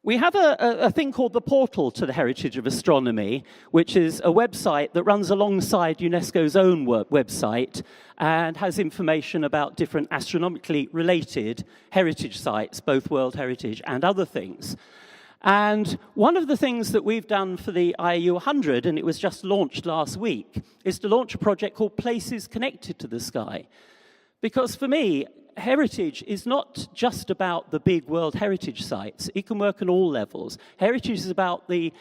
We have a thing called the Portal to the Heritage of Astronomy, which is a website that runs alongside UNESCO's own website and has information about different astronomically related heritage sites, both World Heritage and other things. And one of the things that we've done for the IAU 100, and it was just launched last week, is to launch a project called Places Connected to the Sky. Because for me, heritage is not just about the big World Heritage sites. It can work on all levels. Heritage is about the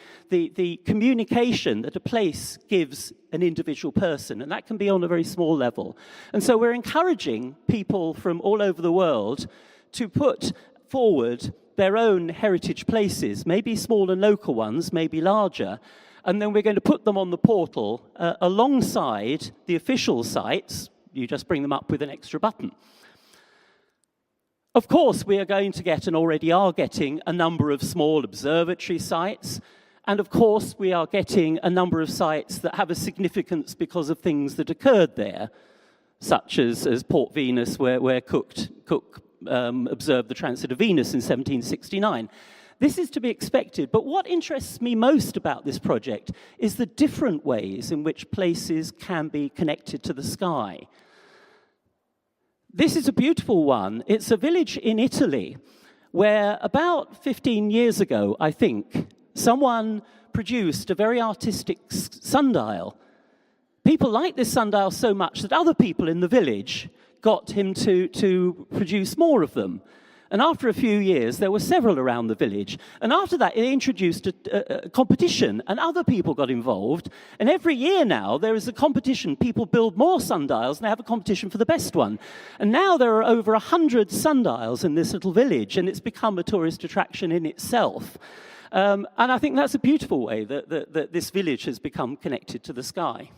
communication that a place gives an individual person, and that can be on a very small level. And so we're encouraging people from all over the world to put forward their own heritage places, maybe small and local ones, maybe larger, and then we're going to put them on the portal alongside the official sites. You just bring them up with an extra button. Of course, we are going to get, and already are getting, a number of small observatory sites. And of course, we are getting a number of sites that have a significance because of things that occurred there, such as Port Venus, where Cook observed the transit of Venus in 1769. This is to be expected, but what interests me most about this project is the different ways in which places can be connected to the sky. This is a beautiful one. It's a village in Italy where about 15 years ago, I think, someone produced a very artistic sundial. People liked this sundial so much that other people in the village got him to produce more of them. And after a few years, there were several around the village. And after that, it introduced a competition, and other people got involved. And every year now, there is a competition. People build more sundials, and they have a competition for the best one. And now there are over 100 sundials in this little village, and it's become a tourist attraction in itself. And I think that's a beautiful way that this village has become connected to the sky.